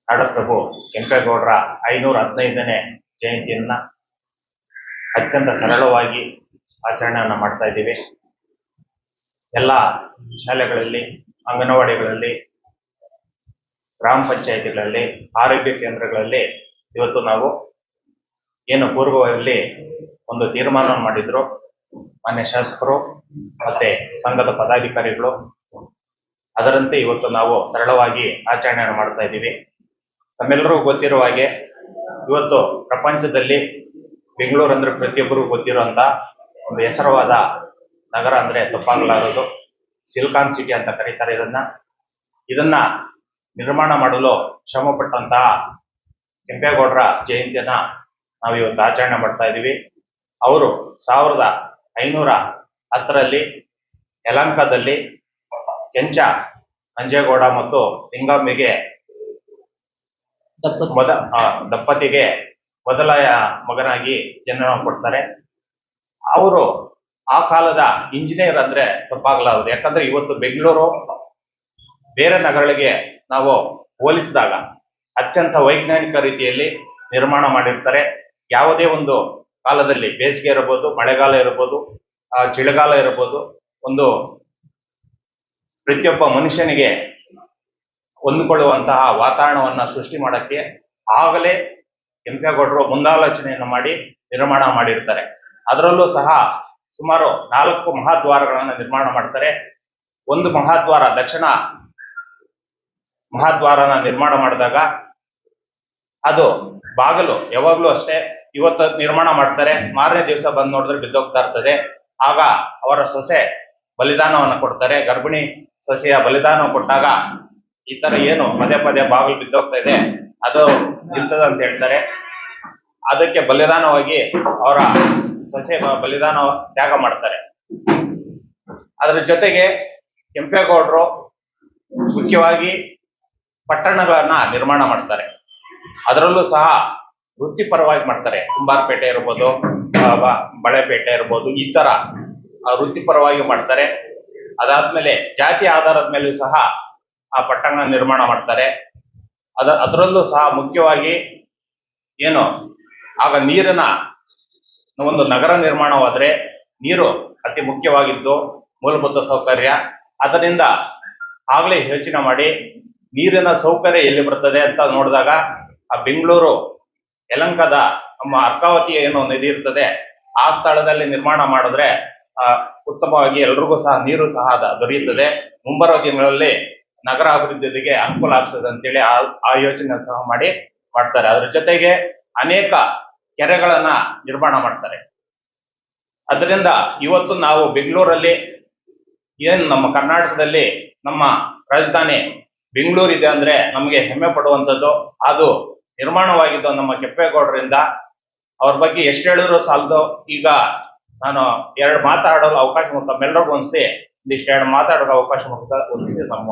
ನಾಡಪ್ರಭು ಕೆಂಪೇಗೌಡರ 515ನೇ ಜಯಂತಿಯನ್ನ ಅತ್ಯಂತ ಸರಳವಾಗಿ ಆಚರಣೆಯನ್ನು ಮಾಡ್ತಾ ಇದ್ದೀವಿ. ಎಲ್ಲ ಶಾಲೆಗಳಲ್ಲಿ, ಅಂಗನವಾಡಿಗಳಲ್ಲಿ, ಗ್ರಾಮ ಪಂಚಾಯಿತಿಗಳಲ್ಲಿ, ಆರೋಗ್ಯ ಕೇಂದ್ರಗಳಲ್ಲಿ ಇವತ್ತು ನಾವು ಏನು ಪೂರ್ವದಲ್ಲಿ ಒಂದು ತೀರ್ಮಾನ ಮಾಡಿದ್ರು ಮಾನ್ಯ ಶಾಸಕರು ಮತ್ತೆ ಸಂಘದ ಪದಾಧಿಕಾರಿಗಳು, ಅದರಂತೆ ಇವತ್ತು ನಾವು ಸರಳವಾಗಿ ಆಚರಣೆಯನ್ನು ಮಾಡ್ತಾ ಇದ್ದೀವಿ. ತಮ್ಮೆಲ್ಲರಿಗೂ ಗೊತ್ತಿರುವ ಹಾಗೆ ಇವತ್ತು ಪ್ರಪಂಚದಲ್ಲಿ ಬೆಂಗಳೂರು ಅಂದ್ರೆ ಪ್ರತಿಯೊಬ್ಬರಿಗೂ ಗೊತ್ತಿರುವಂತ ಒಂದು ಹೆಸರವಾದ ನಗರ ಅಂದ್ರೆ ತಪ್ಪಾಗಲಾರದು. ಸಿಲಿಕಾನ್ ಸಿಟಿ ಅಂತ ಕರೀತಾರೆ ಇದನ್ನ ನಿರ್ಮಾಣ ಮಾಡಲು ಶ್ರಮ ಪಟ್ಟಂತಹ ಕೆಂಪೇಗೌಡರ ಜಯಂತಿಯನ್ನ ನಾವು ಇವತ್ತು ಆಚರಣೆ ಮಾಡ್ತಾ ಇದ್ದೀವಿ. ಅವರು 1510ರಲ್ಲಿ ಯಲಹಂಕದಲ್ಲಿ ಕೆಂಚ ನಂಜೇಗೌಡ ಮತ್ತು ಲಿಂಗಾಂಬಿಗೆ ದಂಪತಿಗೆ ಮೊದಲ ಮಗನಾಗಿ ಜನ್ಮ ಕೊಡ್ತಾರೆ. ಅವರು ಆ ಕಾಲದ ಇಂಜಿನಿಯರ್ ಅಂದ್ರೆ ತಪ್ಪಾಗಲಾರದು. ಯಾಕಂದ್ರೆ ಇವತ್ತು ಬೆಂಗಳೂರು ಬೇರೆ ನಗರಗಳಿಗೆ ನಾವು ಹೋಲಿಸಿದಾಗ ಅತ್ಯಂತ ವೈಜ್ಞಾನಿಕ ರೀತಿಯಲ್ಲಿ ನಿರ್ಮಾಣ ಮಾಡಿರ್ತಾರೆ. ಯಾವುದೇ ಒಂದು ಕಾಲದಲ್ಲಿ ಬೇಸಿಗೆ ಇರಬಹುದು, ಮಳೆಗಾಲ ಇರಬಹುದು, ಚಳಿಗಾಲ ಇರಬಹುದು, ಒಂದು ಪ್ರತಿಯೊಬ್ಬ ಮನುಷ್ಯನಿಗೆ ಹೊಂದಿಕೊಳ್ಳುವಂತಹ ವಾತಾವರಣವನ್ನ ಸೃಷ್ಟಿ ಮಾಡಕ್ಕೆ ಆಗಲೇ ಕೆಂಪೇಗೌಡರು ಮುಂದಾಲೋಚನೆಯನ್ನು ಮಾಡಿ ನಿರ್ಮಾಣ ಮಾಡಿರ್ತಾರೆ. ಅದರಲ್ಲೂ ಸಹ ಸುಮಾರು 4 ಮಹಾದ್ವಾರಗಳನ್ನು ನಿರ್ಮಾಣ ಮಾಡ್ತಾರೆ. ಒಂದು ಮಹಾದ್ವಾರ, ದಕ್ಷಿಣ ಮಹಾದ್ವಾರನ ನಿರ್ಮಾಣ ಮಾಡಿದಾಗ ಅದು ಬಾಗಿಲು ಯಾವಾಗ್ಲೂ ಅಷ್ಟೇ, ಇವತ್ತು ನಿರ್ಮಾಣ ಮಾಡ್ತಾರೆ, ಮಾರನೇ ದಿವಸ ಬಂದು ನೋಡಿದ್ರೆ ಬಿದ್ದೋಗ್ತಾ ಇರ್ತದೆ. ಆಗ ಅವರ ಸೊಸೆ ಬಲಿದಾನವನ್ನು ಕೊಡ್ತಾರೆ. ಗರ್ಭಿಣಿ ಸೊಸೆಯ ಬಲಿದಾನ ಕೊಟ್ಟಾಗ ಈ ತರ ಏನು ಪದೇ ಪದೇ ಬಾಗಿಲು ಬಿದ್ದೋಗ್ತಾ ಇದೆ, ಅದು ನಿಲ್ತದ ಅಂತ ಹೇಳ್ತಾರೆ. ಅದಕ್ಕೆ ಬಲಿದಾನವಾಗಿ ಅವರ ಸೊಸೆ ಬಲಿದಾನ ತ್ಯಾಗ ಮಾಡ್ತಾರೆ. ಅದರ ಜೊತೆಗೆ ಕೆಂಪೇಗೌಡರು ಮುಖ್ಯವಾಗಿ ಪಟ್ಟಣಗಳನ್ನ ನಿರ್ಮಾಣ ಮಾಡ್ತಾರೆ. ಅದರಲ್ಲೂ ಸಹ ವೃತ್ತಿಪರವಾಗಿ ಮಾಡ್ತಾರೆ. ಕುಂಬಾರಪೇಟೆ ಇರ್ಬೋದು, ಬಳೆಪೇಟೆ ಇರ್ಬೋದು, ಈ ತರ ವೃತ್ತಿಪರವಾಗಿ ಮಾಡ್ತಾರೆ. ಅದಾದ್ಮೇಲೆ ಜಾತಿ ಆಧಾರದ ಮೇಲೂ ಸಹ ಆ ಪಟ್ಟಣ ನಿರ್ಮಾಣ ಮಾಡ್ತಾರೆ. ಅದರಲ್ಲೂ ಸಹ ಮುಖ್ಯವಾಗಿ ಏನು ಆಗ ನೀರಿನ ಒಂದು ನಗರ ನಿರ್ಮಾಣವಾದ್ರೆ ನೀರು ಅತಿ ಮುಖ್ಯವಾಗಿದ್ದು ಮೂಲಭೂತ ಸೌಕರ್ಯ. ಅದರಿಂದ ಆಗ್ಲೇ ಯೋಚನೆ ಮಾಡಿ ನೀರಿನ ಸೌಕರ್ಯ ಎಲ್ಲಿ ಬರ್ತದೆ ಅಂತ ನೋಡಿದಾಗ ಆ ಬೆಂಗಳೂರು ಯಲಹಂಕದ ನಮ್ಮ ಅರ್ಕಾವತಿ ಏನು ನದಿ ಇರ್ತದೆ ಆ ಸ್ಥಳದಲ್ಲಿ ನಿರ್ಮಾಣ ಮಾಡಿದ್ರೆ ಉತ್ತಮವಾಗಿ ಎಲ್ರಿಗೂ ಸಹ ನೀರು ಸಹ ದೊರೆಯುತ್ತದೆ. ಮುಂಬರುವ ದಿನಗಳಲ್ಲಿ ನಗರ ಅಭಿವೃದ್ಧಿಗೆ ಅನುಕೂಲ ಆಗ್ತದೆ ಅಂತೇಳಿ ಆ ಯೋಚನೆ ಸಹ ಮಾಡ್ತಾರೆ. ಅದ್ರ ಜೊತೆಗೆ ಅನೇಕ ಕೆರೆಗಳನ್ನ ನಿರ್ಮಾಣ ಮಾಡ್ತಾರೆ. ಅದರಿಂದ ಇವತ್ತು ನಾವು ಬೆಂಗಳೂರಲ್ಲಿ ಏನ್ ನಮ್ಮ ಕರ್ನಾಟಕದಲ್ಲಿ ನಮ್ಮ ರಾಜಧಾನಿ ಬೆಂಗಳೂರು ಇದೆ ಅಂದ್ರೆ ನಮಗೆ ಹೆಮ್ಮೆ ಪಡುವಂಥದ್ದು. ಅದು ನಿರ್ಮಾಣವಾಗಿದ್ದು ನಮ್ಮ ಕೆಂಪೇಗೌಡರಿಂದ. ಅವ್ರ ಬಗ್ಗೆ ಎಷ್ಟು ಹೇಳಿದ್ರು ಸಾಲದು. ಈಗ ನಾನು 2 ಮಾತಾಡಲು ಅವಕಾಶ ತಮ್ಮೆಲ್ಲರಿಗೂ ಒಂದಿಸಿ ಒಂದಿಷ್ಟು 2 ಮಾತಾಡೋಕೆ ಅವಕಾಶ ಹೊಂದಿಸಿ ನಮ್ಮ